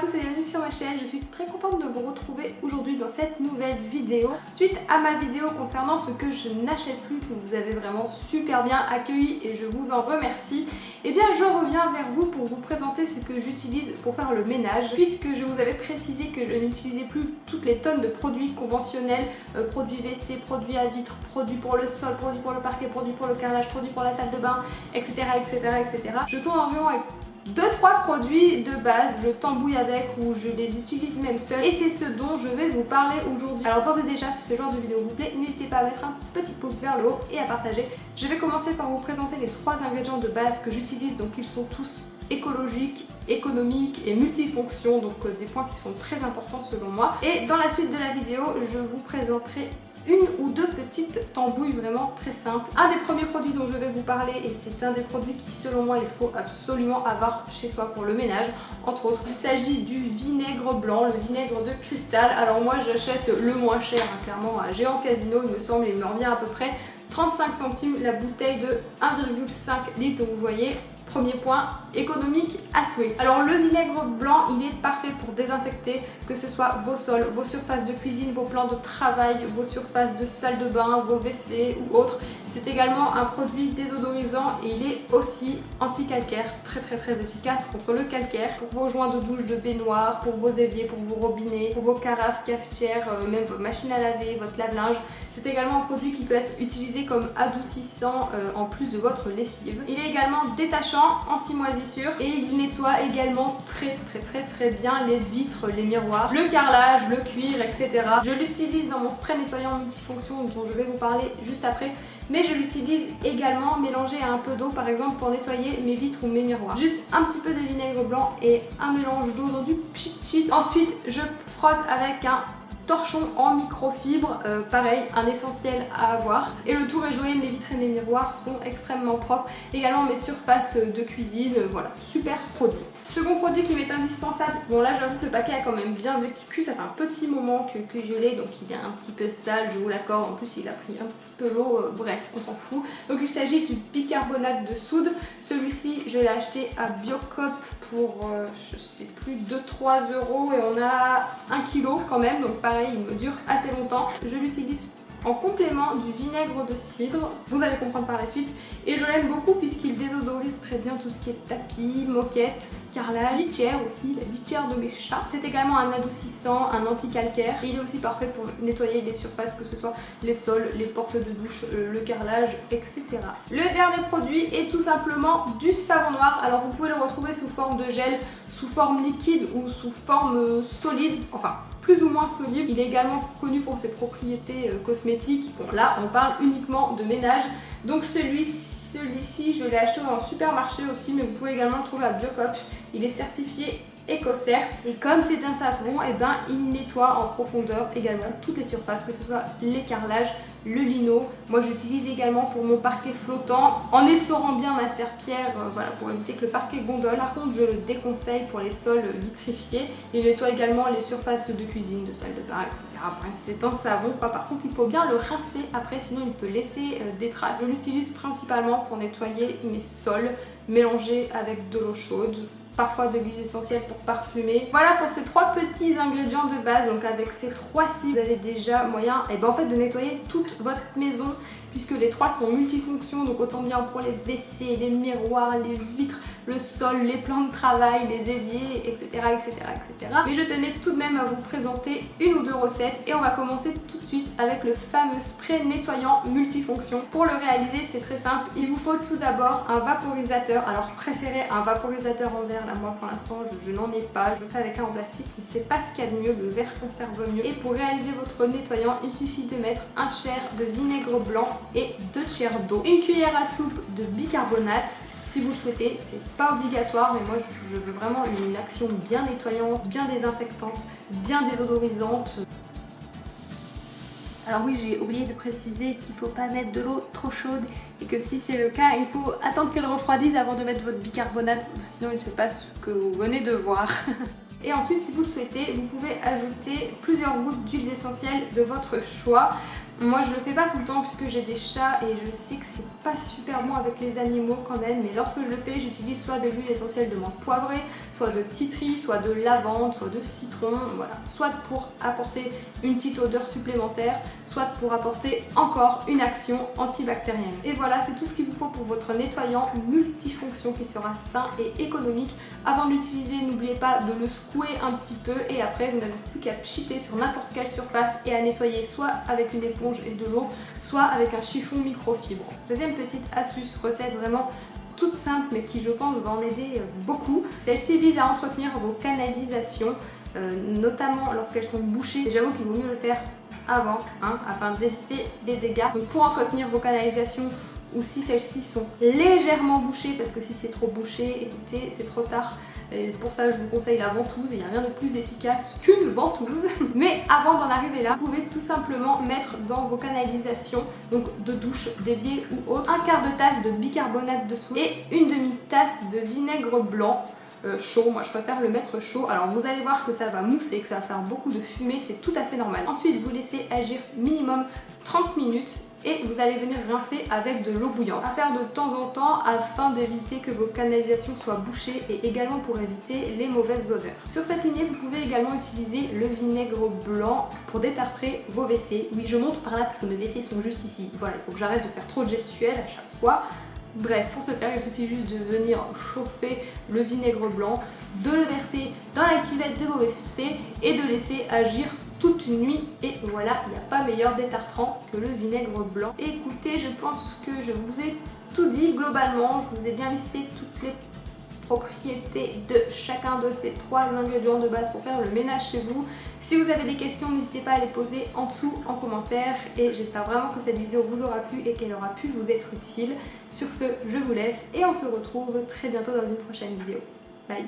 tous et bienvenue sur ma chaîne, je suis très contente de vous retrouver aujourd'hui dans cette nouvelle vidéo. Suite à ma vidéo concernant ce que je n'achète plus, que vous avez vraiment super bien accueilli et je vous en remercie, et bien je reviens vers vous pour vous présenter ce que j'utilise pour faire le ménage, puisque je vous avais précisé que je n'utilisais plus toutes les tonnes de produits conventionnels, produits WC, produits à vitre, produits pour le sol, produits pour le parquet, produits pour le carrelage, produits pour la salle de bain, etc. etc. Je tourne environ avec 2-3 produits de base, je tambouille avec ou je les utilise même seule et c'est ce dont je vais vous parler aujourd'hui. Alors d'ores et déjà, si ce genre de vidéo vous plaît, n'hésitez pas à mettre un petit pouce vers le haut et à partager. Je vais commencer par vous présenter les 3 ingrédients de base que j'utilise, donc ils sont tous écologiques, économiques et multifonctions, donc des points qui sont très importants selon moi. Et dans la suite de la vidéo, je vous présenterai une ou deux petites tambouilles vraiment très simples. Un des premiers produits dont je vais vous parler, et c'est un des produits qui selon moi il faut absolument avoir chez soi pour le ménage, entre autres, il s'agit du vinaigre blanc, le vinaigre de cristal. Alors moi j'achète le moins cher, clairement à Géant Casino il me semble, et il me revient à peu près 35 centimes la bouteille de 1,5 litres, donc vous voyez, premier point, économique à souhait. Alors le vinaigre blanc, il est parfait pour désinfecter, que ce soit vos sols, vos surfaces de cuisine, vos plans de travail, vos surfaces de salle de bain, vos WC ou autres. C'est également un produit désodorisant et il est aussi anti-calcaire, très efficace contre le calcaire, pour vos joints de douche, de baignoire, pour vos éviers, pour vos robinets, pour vos carafes, cafetières, même vos machines à laver, votre lave-linge. C'est également un produit qui peut être utilisé comme adoucissant en plus de votre lessive. Il est également détachant, anti-moisissure et il nettoie également très bien les vitres, les miroirs, le carrelage, le cuir, etc. Je l'utilise dans mon spray nettoyant multifonction dont je vais vous parler juste après, mais je l'utilise également mélangé à un peu d'eau par exemple pour nettoyer mes vitres ou mes miroirs. Juste un petit peu de vinaigre blanc et un mélange d'eau dans du pchit. Ensuite je frotte avec un torchon en microfibre, pareil, un essentiel à avoir. Et le tour est joué, mes vitres et mes miroirs sont extrêmement propres. Également mes surfaces de cuisine, voilà, super produit. Second produit qui m'est indispensable, bon là j'avoue que le paquet a quand même bien vécu, ça fait un petit moment que je l'ai, donc il est un petit peu sale, je vous l'accorde, en plus il a pris un petit peu l'eau, bref, on s'en fout. Donc il s'agit du bicarbonate de soude, celui-ci je l'ai acheté à Biocop pour, je sais plus, 2-3 € et on a 1 kg quand même, donc pareil, il me dure assez longtemps. Je l'utilise en complément du vinaigre de cidre, vous allez comprendre par la suite, et je l'aime beaucoup puisqu'il désodorise très bien tout ce qui est tapis, moquette, carrelage, litière aussi, la litière de mes chats. C'est également un adoucissant, un anti-calcaire, et il est aussi parfait pour nettoyer les surfaces, que ce soit les sols, les portes de douche, le carrelage, etc. Le dernier produit est tout simplement du savon noir. Alors vous pouvez le retrouver sous forme de gel, sous forme liquide ou sous forme solide, enfin plus ou moins solide. Il est également connu pour ses propriétés cosmétiques. Bon là on parle uniquement de ménage, donc celui-ci je l'ai acheté dans un supermarché aussi, mais vous pouvez également le trouver à Biocop. Il est certifié EcoCert et comme c'est un savon, et ben il nettoie en profondeur également toutes les surfaces, que ce soit les carrelages, le lino. Moi j'utilise également pour mon parquet flottant en essorant bien ma serpillère, voilà, pour éviter que le parquet gondole. Par contre je le déconseille pour les sols vitrifiés. Il nettoie également les surfaces de cuisine, de salle de bain, etc. Bref, c'est un savon quoi. Par contre il faut bien le rincer après, sinon il peut laisser des traces. Je l'utilise principalement pour nettoyer mes sols, mélangés avec de l'eau chaude, parfois de l'huile essentielle pour parfumer. Voilà pour ces 3 petits ingrédients de base. Donc avec ces 3-ci, vous avez déjà moyen en fait de nettoyer toute votre maison, puisque les 3 sont multifonctions, donc autant bien pour les WC, les miroirs, les vitres, le sol, les plans de travail, les éviers, etc. Mais je tenais tout de même à vous présenter une ou deux recettes et on va commencer tout de suite avec le fameux spray nettoyant multifonction. Pour le réaliser, c'est très simple. Il vous faut tout d'abord un vaporisateur. Alors préférez un vaporisateur en verre. Là moi pour l'instant je n'en ai pas. Je fais avec un en plastique, mais c'est pas ce qu'il y a de mieux. Le verre conserve mieux. Et pour réaliser votre nettoyant, il suffit de mettre un tiers de vinaigre blanc et 2 tiers d'eau. Une cuillère à soupe de bicarbonate. Si vous le souhaitez, c'est pas obligatoire, mais moi je veux vraiment une action bien nettoyante, bien désinfectante, bien désodorisante. Alors oui, j'ai oublié de préciser qu'il faut pas mettre de l'eau trop chaude et que si c'est le cas, il faut attendre qu'elle refroidisse avant de mettre votre bicarbonate, sinon il se passe ce que vous venez de voir. Et ensuite, si vous le souhaitez, vous pouvez ajouter plusieurs gouttes d'huiles essentielles de votre choix. Moi je le fais pas tout le temps puisque j'ai des chats et je sais que c'est pas super bon avec les animaux quand même, mais lorsque je le fais j'utilise soit de l'huile essentielle de menthe poivrée, soit de titri, soit de lavande, soit de citron, voilà, soit pour apporter une petite odeur supplémentaire, soit pour apporter encore une action antibactérienne. Et voilà, c'est tout ce qu'il vous faut pour votre nettoyant multifonction qui sera sain et économique. Avant de l'utiliser, n'oubliez pas de le secouer un petit peu et après vous n'avez plus qu'à pchiter sur n'importe quelle surface et à nettoyer soit avec une éponge et de l'eau, soit avec un chiffon microfibre. Deuxième petite astuce, recette vraiment toute simple mais qui je pense va en aider beaucoup. Celle-ci vise à entretenir vos canalisations, notamment lorsqu'elles sont bouchées. Et j'avoue qu'il vaut mieux le faire avant, afin d'éviter les dégâts. Donc pour entretenir vos canalisations, ou si celles-ci sont légèrement bouchées, parce que si c'est trop bouché, écoutez, c'est trop tard. Et pour ça, je vous conseille la ventouse. Il n'y a rien de plus efficace qu'une ventouse. Mais avant d'en arriver là, vous pouvez tout simplement mettre dans vos canalisations, donc de douche, d'évier ou autre, un quart de tasse de bicarbonate de soude et une demi-tasse de vinaigre blanc. Chaud, moi je préfère le mettre chaud. Alors vous allez voir que ça va mousser, que ça va faire beaucoup de fumée, c'est tout à fait normal. Ensuite vous laissez agir minimum 30 minutes et vous allez venir rincer avec de l'eau bouillante. À faire de temps en temps afin d'éviter que vos canalisations soient bouchées et également pour éviter les mauvaises odeurs. Sur cette lignée vous pouvez également utiliser le vinaigre blanc pour détartrer vos WC. Oui, je montre par là parce que mes WC sont juste ici. Voilà, il faut que j'arrête de faire trop de gestuels à chaque fois. Bref, pour ce faire, il suffit juste de venir chauffer le vinaigre blanc, de le verser dans la cuvette de vos WC et de laisser agir toute une nuit. Et voilà, il n'y a pas meilleur détartrant que le vinaigre blanc. Écoutez, je pense que je vous ai tout dit globalement. Je vous ai bien listé toutes les propriétés de chacun de ces 3 ingrédients de base pour faire le ménage chez vous. Si vous avez des questions, n'hésitez pas à les poser en dessous en commentaire et j'espère vraiment que cette vidéo vous aura plu et qu'elle aura pu vous être utile. Sur ce, je vous laisse et on se retrouve très bientôt dans une prochaine vidéo. Bye!